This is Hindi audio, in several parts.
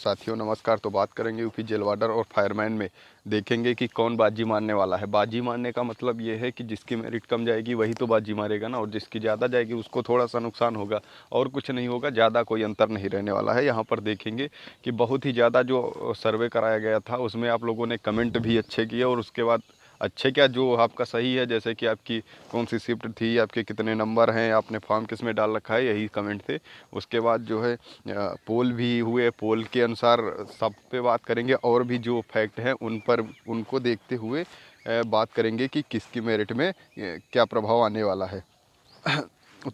साथियों नमस्कार। तो बात करेंगे यूपी जेल वार्डर और फायरमैन में। देखेंगे कि कौन बाजी मारने वाला है। बाजी मारने का मतलब ये है कि जिसकी मेरिट कम जाएगी वही तो बाजी मारेगा ना, और जिसकी ज़्यादा जाएगी उसको थोड़ा सा नुकसान होगा और कुछ नहीं होगा, ज़्यादा कोई अंतर नहीं रहने वाला है। यहाँ पर देखेंगे कि बहुत ही ज़्यादा जो सर्वे कराया गया था उसमें आप लोगों ने कमेंट भी अच्छे किए, और उसके बाद अच्छे क्या जो आपका सही है, जैसे कि आपकी कौन सी शिफ्ट थी, आपके कितने नंबर हैं, आपने फॉर्म किस में डाल रखा है, यही कमेंट थे। उसके बाद जो है पोल भी हुए, पोल के अनुसार सब पे बात करेंगे, और भी जो फैक्ट हैं उन पर उनको देखते हुए बात करेंगे कि किसकी मेरिट में क्या प्रभाव आने वाला है।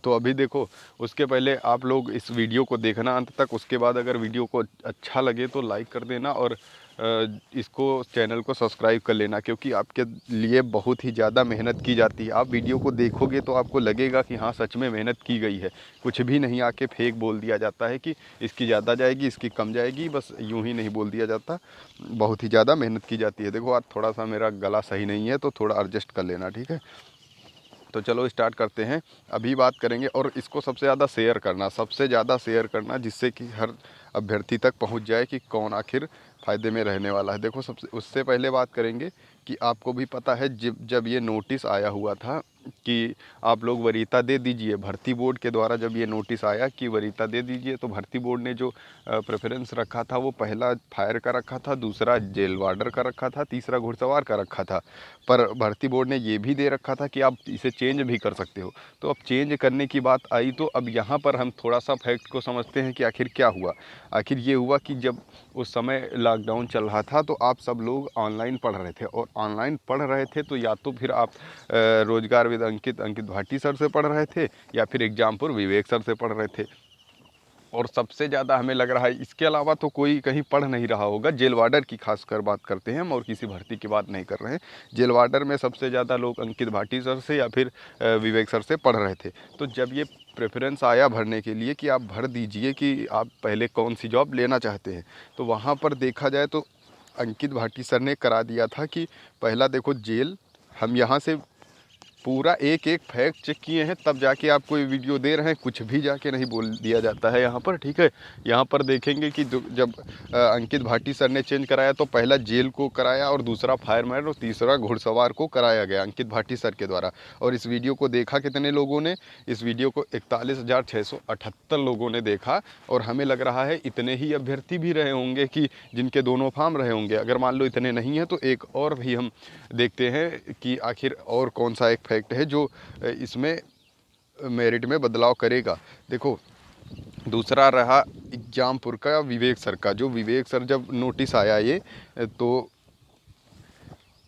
तो अभी देखो, उसके पहले आप लोग इस वीडियो को देखना अंत तक। उसके बाद अगर वीडियो को अच्छा लगे तो लाइक कर देना, और इसको चैनल को सब्सक्राइब कर लेना, क्योंकि आपके लिए बहुत ही ज़्यादा मेहनत की जाती है। आप वीडियो को देखोगे तो आपको लगेगा कि हाँ सच में मेहनत की गई है, कुछ भी नहीं आके फेक बोल दिया जाता है कि इसकी ज़्यादा जाएगी इसकी कम जाएगी, बस यूँ ही नहीं बोल दिया जाता। बहुत ही ज़्यादा मेहनत की जाती है। देखो आज थोड़ा सा मेरा गला सही नहीं है तो थोड़ा एडजस्ट कर लेना, ठीक है। तो चलो स्टार्ट करते हैं। अभी बात करेंगे, और इसको सबसे ज़्यादा शेयर करना, सबसे ज़्यादा शेयर करना, जिससे कि हर अभ्यर्थी तक पहुंच जाए कि कौन आखिर फ़ायदे में रहने वाला है। देखो सबसे उससे पहले बात करेंगे कि आपको भी पता है जब जब ये नोटिस आया हुआ था कि आप लोग वरीयता दे दीजिए, भर्ती बोर्ड के द्वारा जब ये नोटिस आया कि वरीयता दे दीजिए, तो भर्ती बोर्ड ने जो प्रेफरेंस रखा था वो पहला फायर का रखा था, दूसरा जेल वार्डर का रखा था, तीसरा घुड़सवार का रखा था। पर भर्ती बोर्ड ने ये भी दे रखा था कि आप इसे चेंज भी कर सकते हो। तो अब चेंज करने की बात आई तो अब यहाँ पर हम थोड़ा सा फैक्ट को समझते हैं कि आखिर क्या हुआ। आखिर ये हुआ कि जब उस समय लॉकडाउन चल रहा था तो आप सब लोग ऑनलाइन पढ़ रहे थे, और ऑनलाइन पढ़ रहे थे तो या तो फिर आप रोजगार विद अंकित भाटी सर से पढ़ रहे थे, या फिर एग्जामपुर विवेक सर से पढ़ रहे थे। और सबसे ज़्यादा हमें लग रहा है इसके अलावा तो कोई कहीं पढ़ नहीं रहा होगा। जेल वार्डर की खासकर बात करते हैं हम, और किसी भर्ती की बात नहीं कर रहे हैं। जेल वार्डर में सबसे ज़्यादा लोग अंकित भाटी सर से या फिर विवेक सर से पढ़ रहे थे। तो जब ये प्रेफरेंस आया भरने के लिए कि आप भर दीजिए कि आप पहले कौन सी जॉब लेना चाहते हैं, तो वहाँ पर देखा जाए तो अंकित भाटी सर ने करा दिया था कि पहला देखो जेल, हम यहाँ से पूरा एक एक फैक्ट चेक किए हैं तब जाके आपको ये वीडियो दे रहे हैं, कुछ भी जाके नहीं बोल दिया जाता है यहाँ पर, ठीक है। यहाँ पर देखेंगे कि जब अंकित भाटी सर ने चेंज कराया तो पहला जेल को कराया, और दूसरा फायरमैन, और तीसरा घुड़सवार को कराया गया अंकित भाटी सर के द्वारा। और इस वीडियो को देखा कितने लोगों ने? इस वीडियो को 41,678 लोगों ने देखा, और हमें लग रहा है इतने ही अभ्यर्थी भी रहे होंगे कि जिनके दोनों फॉर्म रहे होंगे। अगर मान लो इतने नहीं हैं तो एक और भी हम देखते हैं कि आखिर और कौन सा एक फैक्ट है जो इसमें मेरिट में बदलाव करेगा। देखो दूसरा रहा एग्जामपुर का विवेक सर का। जो विवेक सर जब नोटिस आया ये, तो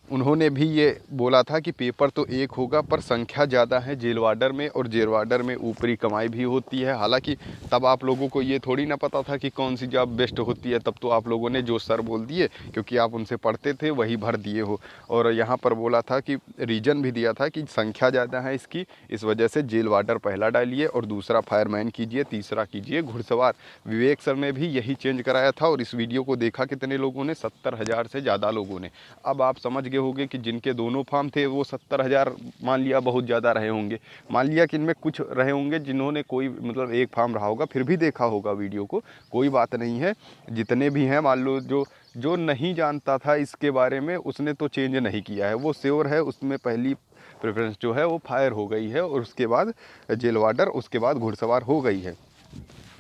उन्होंने भी ये बोला था कि पेपर तो एक होगा पर संख्या ज़्यादा है जेल वार्डर में, और जेल वार्डर में ऊपरी कमाई भी होती है। हालांकि तब आप लोगों को ये थोड़ी ना पता था कि कौन सी जॉब बेस्ट होती है, तब तो आप लोगों ने जो सर बोल दिए क्योंकि आप उनसे पढ़ते थे वही भर दिए हो। और यहाँ पर बोला था कि रीज़न भी दिया था कि संख्या ज़्यादा है इसकी, इस वजह से जेल वार्डर पहला डालिए, और दूसरा फायरमैन कीजिए, तीसरा कीजिए घुड़सवार। विवेक सर ने भी यही चेंज कराया था, और इस वीडियो को देखा कितने लोगों ने? 70,000 से ज़्यादा लोगों ने। अब आप समझ गए होंगे कि जिनके दोनों फार्म थे वो 70,000 मान लिया बहुत ज़्यादा रहे होंगे। मान लिया कि इनमें कुछ रहे होंगे जिन्होंने कोई मतलब एक फार्म रहा होगा फिर भी देखा होगा वीडियो को, कोई बात नहीं है। जितने भी हैं मान लो जो जो नहीं जानता था इसके बारे में उसने तो चेंज नहीं किया है, वो श्योर है उसमें पहली प्रेफरेंस जो है वो फायर हो गई है, और उसके बाद जेल वार्डर, उसके बाद घुड़सवार हो गई है।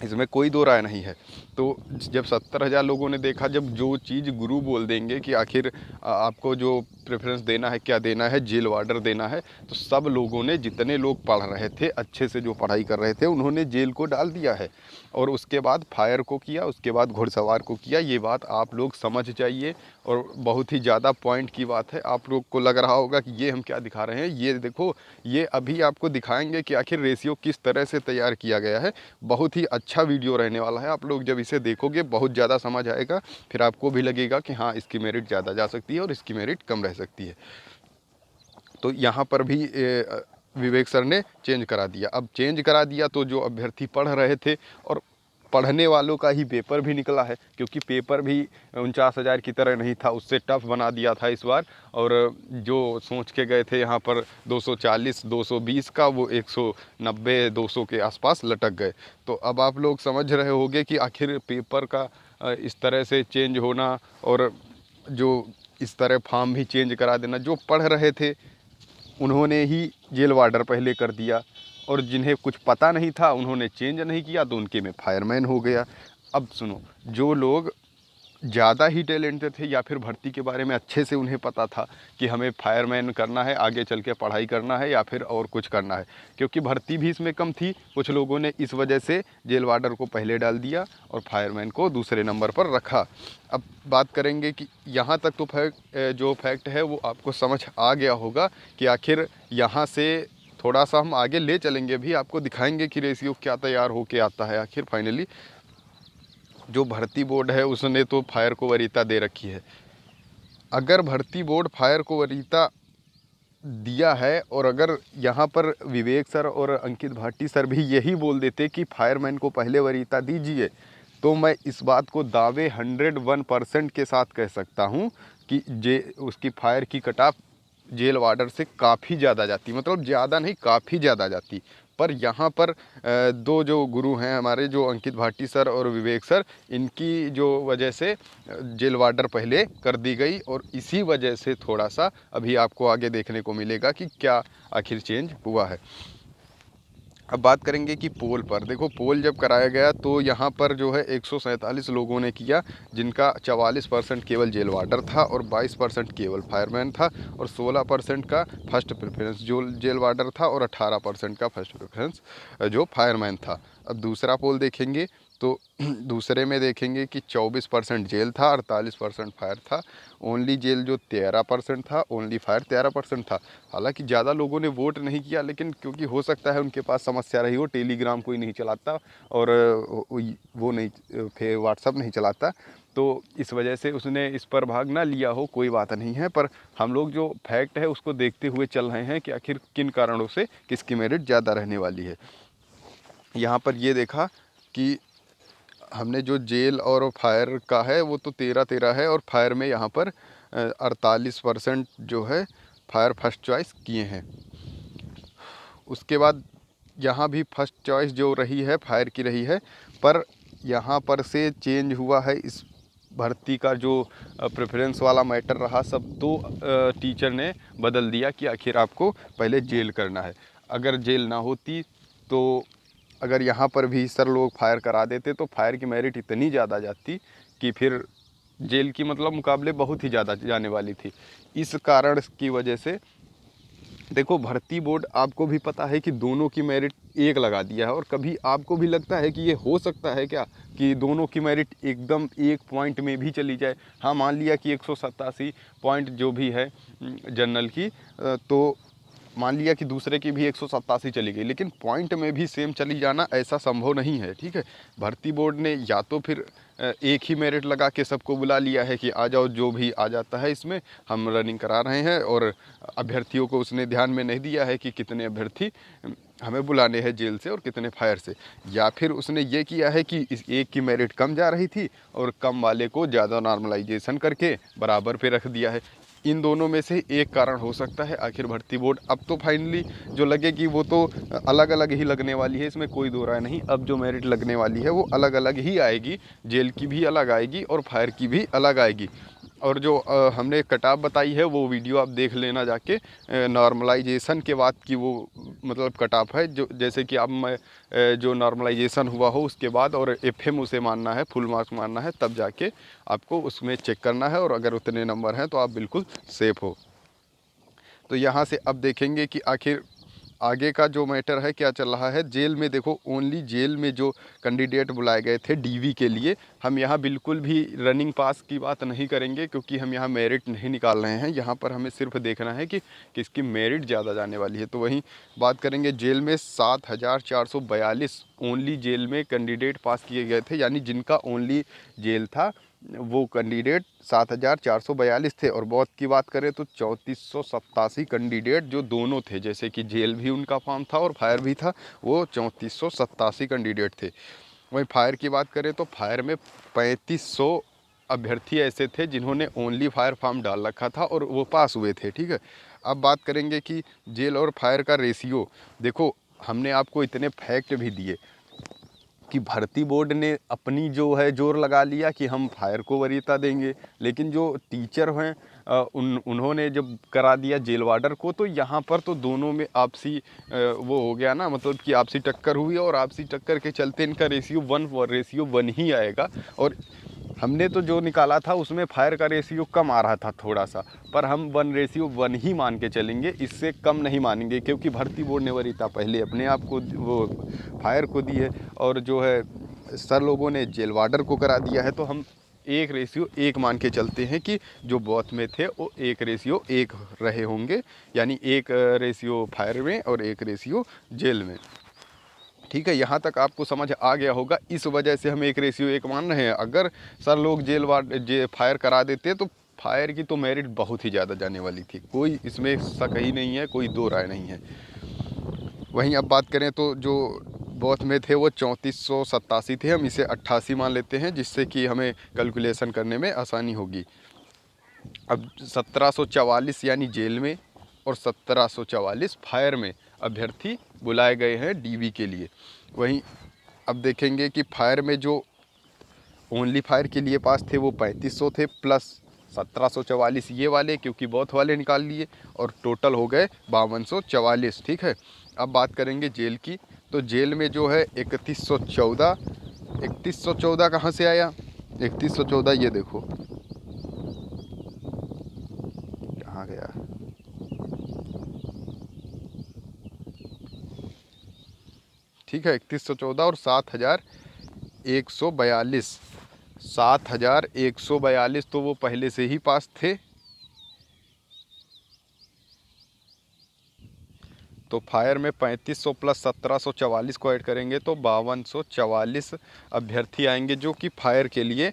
इसमें कोई दो राय नहीं है। तो जब 70,000 लोगों ने देखा, जब जो चीज़ गुरु बोल देंगे कि आखिर आपको जो प्रेफरेंस देना है, क्या देना है, जेल वार्डर देना है, तो सब लोगों ने, जितने लोग पढ़ रहे थे अच्छे से, जो पढ़ाई कर रहे थे, उन्होंने जेल को डाल दिया है, और उसके बाद फायर को किया, उसके बाद घुड़सवार को किया। ये बात आप लोग समझ जाइए, और बहुत ही ज़्यादा पॉइंट की बात है। आप लोग को लग रहा होगा कि ये हम क्या दिखा रहे हैं, ये देखो, ये अभी आपको दिखाएंगे कि आखिर रेशियो किस तरह से तैयार किया गया है। बहुत ही अच्छा वीडियो रहने वाला है। आप लोग जब इसे देखोगे बहुत ज़्यादा समझ आएगा, फिर आपको भी लगेगा कि हाँ इसकी मेरिट ज़्यादा जा सकती है और इसकी मेरिट कम रह सकती है। तो यहाँ पर भी विवेक सर ने चेंज करा दिया। अब चेंज करा दिया तो जो अभ्यर्थी पढ़ रहे थे, और पढ़ने वालों का ही पेपर भी निकला है, क्योंकि पेपर भी 49,000 की तरह नहीं था, उससे टफ बना दिया था इस बार। और जो सोच के गए थे यहाँ पर 240 220 का, वो 190 200 के आसपास लटक गए। तो अब आप लोग समझ रहे होंगे कि आखिर पेपर का इस तरह से चेंज होना, और जो इस तरह फॉर्म भी चेंज करा देना। जो पढ़ रहे थे उन्होंने ही जेल वार्डर पहले कर दिया, और जिन्हें कुछ पता नहीं था उन्होंने चेंज नहीं किया, तो उनके में फायरमैन हो गया। अब सुनो, जो लोग ज़्यादा ही टैलेंटेड थे या फिर भर्ती के बारे में अच्छे से उन्हें पता था कि हमें फायरमैन करना है, आगे चल के पढ़ाई करना है या फिर और कुछ करना है, क्योंकि भर्ती भी इसमें कम थी, कुछ लोगों ने इस वजह से जेल वार्डर को पहले डाल दिया और फायरमैन को दूसरे नंबर पर रखा। अब बात करेंगे कि यहाँ तक तो जो फैक्ट है वो आपको समझ आ गया होगा कि आखिर यहाँ से थोड़ा सा हम आगे ले चलेंगे, भी आपको दिखाएंगे कि रेशियो क्या तैयार होके आता है। आखिर फाइनली जो भर्ती बोर्ड है उसने तो फायर को वरीयता दे रखी है। अगर भर्ती बोर्ड फायर को वरीयता दिया है, और अगर यहाँ पर विवेक सर और अंकित भाटी सर भी यही बोल देते कि फायरमैन को पहले वरीयता दीजिए, तो मैं इस बात को दावे 101% के साथ कह सकता हूँ कि उसकी फायर की कट ऑफ जेल वार्डर से काफ़ी ज़्यादा जाती, मतलब ज़्यादा नहीं, काफ़ी ज़्यादा जाती। पर यहाँ पर दो जो गुरु हैं हमारे, जो अंकित भाटी सर और विवेक सर, इनकी जो वजह से जेल वार्डर पहले कर दी गई, और इसी वजह से थोड़ा सा अभी आपको आगे देखने को मिलेगा कि क्या आखिर चेंज हुआ है। अब बात करेंगे कि पोल पर। देखो, पोल जब कराया गया तो यहाँ पर जो है 147 लोगों ने किया, जिनका 44% केवल जेल वार्डर था और 22% केवल फायरमैन था, और 16% का फर्स्ट प्रेफरेंस जो जेल वार्डर था, और 18% का फर्स्ट प्रेफरेंस जो फायरमैन था। अब दूसरा पोल देखेंगे तो दूसरे में देखेंगे कि 24% जेल था, 48% फायर था। ओनली जेल जो 13% था, ओनली फायर 13% था। हालांकि ज़्यादा लोगों ने वोट नहीं किया, लेकिन क्योंकि हो सकता है उनके पास समस्या रही हो, टेलीग्राम कोई नहीं चलाता और वो नहीं, फिर व्हाट्सअप नहीं चलाता, तो इस वजह से उसने इस पर भाग ना लिया हो, कोई बात नहीं है। पर हम लोग जो फैक्ट है उसको देखते हुए चल रहे हैं कि आखिर किन कारणों से किसकी मेरिट ज़्यादा रहने वाली है। यहाँ पर ये देखा कि हमने जो जेल और फायर का है वो तो 13-13 है, और फायर में यहाँ पर 48% जो है फायर फर्स्ट चॉइस किए हैं। उसके बाद यहाँ भी फर्स्ट चॉइस जो रही है फायर की रही है, पर यहाँ पर से चेंज हुआ है इस भर्ती का जो प्रेफरेंस वाला मैटर रहा सब, तो टीचर ने बदल दिया कि आखिर आपको पहले जेल करना है। अगर जेल ना होती तो अगर यहाँ पर भी सर लोग फायर करा देते तो फायर की मेरिट इतनी ज़्यादा जाती कि फिर जेल की मतलब मुकाबले बहुत ही ज़्यादा जाने वाली थी। इस कारण की वजह से देखो, भर्ती बोर्ड आपको भी पता है कि दोनों की मेरिट एक लगा दिया है, और कभी आपको भी लगता है कि ये हो सकता है क्या कि दोनों की मेरिट एकदम एक पॉइंट में भी चली जाए। हाँ, मान लिया कि 187 पॉइंट जो भी है जनरल की, तो मान लिया कि दूसरे की भी 187 चली गई, लेकिन पॉइंट में भी सेम चली जाना ऐसा संभव नहीं है। ठीक है, भर्ती बोर्ड ने या तो फिर एक ही मेरिट लगा के सबको बुला लिया है कि आ जाओ, जो भी आ जाता है इसमें हम रनिंग करा रहे हैं, और अभ्यर्थियों को उसने ध्यान में नहीं दिया है कि कितने अभ्यर्थी हमें बुलाने हैं जेल से और कितने फायर से। या फिर उसने ये किया है कि इस एक की मेरिट कम जा रही थी और कम वाले को ज़्यादा नॉर्मलाइजेशन करके बराबर पे रख दिया है। इन दोनों में से एक कारण हो सकता है। आखिर भर्ती बोर्ड अब तो फाइनली जो लगेगी वो तो अलग अलग ही लगने वाली है, इसमें कोई दो राय नहीं। अब जो मेरिट लगने वाली है वो अलग अलग ही आएगी, जेल की भी अलग आएगी और फायर की भी अलग आएगी। और जो हमने कट-ऑफ बताई है वो वीडियो आप देख लेना जाके, नॉर्मलाइजेशन के बाद की वो मतलब कट-ऑफ है, जो जैसे कि अब मैं जो नॉर्मलाइजेशन हुआ हो उसके बाद और एफएम उसे मानना है, फुल मार्क्स मानना है, तब जाके आपको उसमें चेक करना है, और अगर उतने नंबर हैं तो आप बिल्कुल सेफ़ हो। तो यहाँ से अब देखेंगे कि आखिर आगे का जो मैटर है क्या चल रहा है। जेल में देखो, ओनली जेल में जो कैंडिडेट बुलाए गए थे डीवी के लिए, हम यहाँ बिल्कुल भी रनिंग पास की बात नहीं करेंगे, क्योंकि हम यहाँ मेरिट नहीं निकाल रहे हैं। यहाँ पर हमें सिर्फ देखना है कि किसकी मेरिट ज़्यादा जाने वाली है। तो वहीं बात करेंगे, जेल में 7,442 ओनली जेल में कैंडिडेट पास किए गए थे, यानी जिनका ओनली जेल था वो कैंडिडेट 7,442 थे। और बहुत की बात करें तो 3487 कैंडिडेट जो दोनों थे, जैसे कि जेल भी उनका फॉर्म था और फायर भी था, वो 3487 कैंडिडेट थे। वहीं फायर की बात करें तो फायर में 3500 अभ्यर्थी ऐसे थे जिन्होंने ओनली फायर फॉर्म डाल रखा था और वो पास हुए थे, ठीक है। अब बात करेंगे कि जेल और फायर का रेशियो। देखो, हमने आपको इतने फैक्ट भी दिए कि भर्ती बोर्ड ने अपनी जो है जोर लगा लिया कि हम फायर को वरीयता देंगे, लेकिन जो टीचर हैं उन्होंने जब करा दिया जेल वार्डर को, तो यहाँ पर तो दोनों में आपसी वो हो गया ना, मतलब कि आपसी टक्कर हुई और आपसी टक्कर के चलते इनका रेशियो 1 ही आएगा। और हमने तो जो निकाला था उसमें फायर का रेशियो कम आ रहा था थोड़ा सा, पर हम 1:1 ही मान के चलेंगे, इससे कम नहीं मानेंगे, क्योंकि भर्ती बोर्ड ने वरीयता पहले अपने आप को वो फायर को दी है और जो है सर लोगों ने जेल वार्डर को करा दिया है। तो हम 1:1 मान के चलते हैं कि जो बॉथ में थे वो 1:1 रहे होंगे, यानी 1 रेशियो फायर में और 1 रेशियो जेल में, ठीक है। यहाँ तक आपको समझ आ गया होगा, इस वजह से हम 1:1 मान रहे हैं। अगर सर लोग फायर करा देते तो फायर की तो मेरिट बहुत ही ज़्यादा जाने वाली थी, कोई इसमें शक ही नहीं है, कोई दो राय नहीं है। वहीं अब बात करें तो जो बॉथ में थे वो 3487 थे, हम इसे 88 मान लेते हैं, जिससे कि हमें कैलकुलेशन करने में आसानी होगी। अब 1744 यानी जेल में और 1744 फायर में अभ्यर्थी बुलाए गए हैं डीवी के लिए। वहीं अब देखेंगे कि फायर में जो ओनली फायर के लिए पास थे वो 3500 थे, प्लस 1744 ये वाले, क्योंकि बहुत वाले निकाल लिए, और टोटल हो गए 5244, ठीक है। अब बात करेंगे जेल की, तो जेल में जो है 3114 कहाँ से आया? 3114 ये देखो कहाँ गया, ठीक है। 3114 और 7142, 7142 तो वो पहले से ही पास थे। तो फायर में 3500 प्लस 1744 को ऐड करेंगे तो 5244 अभ्यर्थी आएंगे जो कि फायर के लिए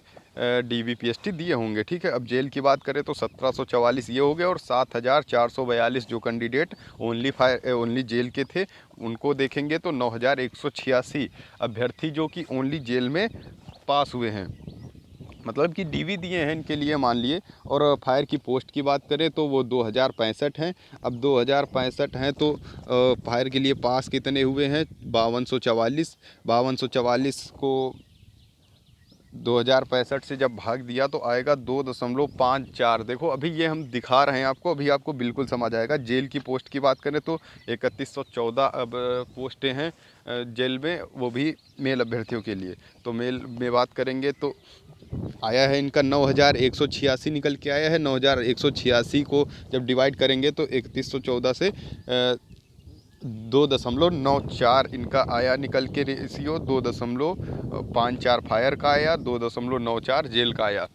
DVPST दिए होंगे, ठीक है। अब जेल की बात करें तो 1744 ये हो गए और 7442 जो कैंडिडेट ओनली जेल के थे उनको देखेंगे तो 9186 अभ्यर्थी जो कि ओनली जेल में पास हुए हैं, मतलब कि डीवी दिए हैं इनके लिए मान लिए। और फायर की पोस्ट की बात करें तो वो 2065 हैं। अब 2065 हैं तो फायर के लिए पास कितने हुए हैं? 5244 को 2065 से जब भाग दिया तो आएगा 2.54। देखो अभी ये हम दिखा रहे हैं आपको, अभी आपको बिल्कुल समझ आएगा। जेल की पोस्ट की बात करें तो 3114 अब पोस्टें हैं जेल में, वो भी मेल अभ्यर्थियों के लिए। तो मेल में बात करेंगे तो आया है इनका 9186 निकल के आया है। 9186 को जब डिवाइड करेंगे तो 3114 से 2.94 इनका आया निकल के रेशियो, 2.54 फायर का आया, 2.94 जेल का आया।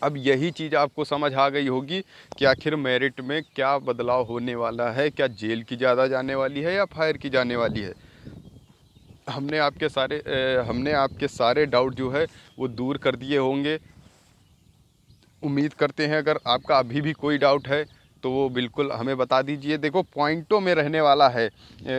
अब यही चीज़ आपको समझ आ गई होगी कि आखिर मेरिट में क्या बदलाव होने वाला है, क्या जेल की ज़्यादा जाने वाली है या फायर की जाने वाली है। हमने आपके सारे डाउट जो है वो दूर कर दिए होंगे। उम्मीद करते हैं अगर आपका अभी भी कोई डाउट है तो वो बिल्कुल हमें बता दीजिए। देखो पॉइंटों में रहने वाला है,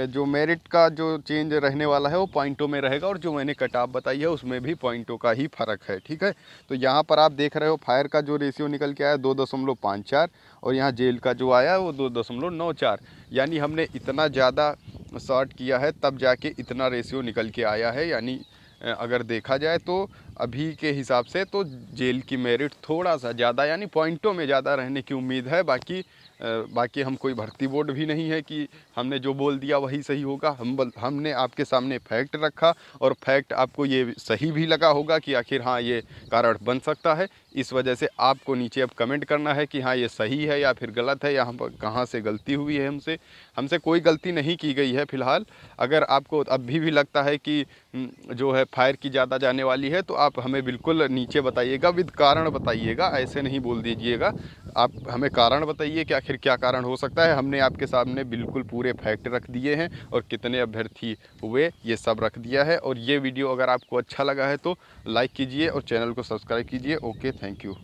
जो मेरिट का जो चेंज रहने वाला है वो पॉइंटों में रहेगा, और जो मैंने कट ऑफ बताई है उसमें भी पॉइंटों का ही फ़र्क है, ठीक है। तो यहाँ पर आप देख रहे हो फायर का जो रेशियो निकल के आया 2.54 और यहाँ जेल का जो आया वो 2.94, यानी हमने इतना ज़्यादा शॉर्ट किया है तब जाके इतना रेशियो निकल के आया है। यानी अगर देखा जाए तो अभी के हिसाब से तो जेल की मेरिट थोड़ा सा ज़्यादा, यानी पॉइंटों में ज़्यादा रहने की उम्मीद है। बाकी हम कोई भर्ती बोर्ड भी नहीं है कि हमने जो बोल दिया वही सही होगा। हमने आपके सामने फैक्ट रखा और फैक्ट आपको ये सही भी लगा होगा कि आखिर हाँ ये कारण बन सकता है। इस वजह से आपको नीचे अब कमेंट करना है कि हाँ ये सही है या फिर गलत है, यहाँ पर कहाँ से गलती हुई है। हमसे कोई गलती नहीं की गई है फ़िलहाल। अगर आपको अभी भी लगता है कि जो है फायर की ज़्यादा जाने वाली है तो आप हमें बिल्कुल नीचे बताइएगा, विद कारण बताइएगा, ऐसे नहीं बोल दीजिएगा। आप हमें कारण बताइए कि आखिर क्या कारण हो सकता है। हमने आपके सामने बिल्कुल पूरे फैक्ट रख दिए हैं और कितने अभ्यर्थी हुए ये सब रख दिया है। और ये वीडियो अगर आपको अच्छा लगा है तो लाइक कीजिए और चैनल को सब्सक्राइब कीजिए। Okay, thank you.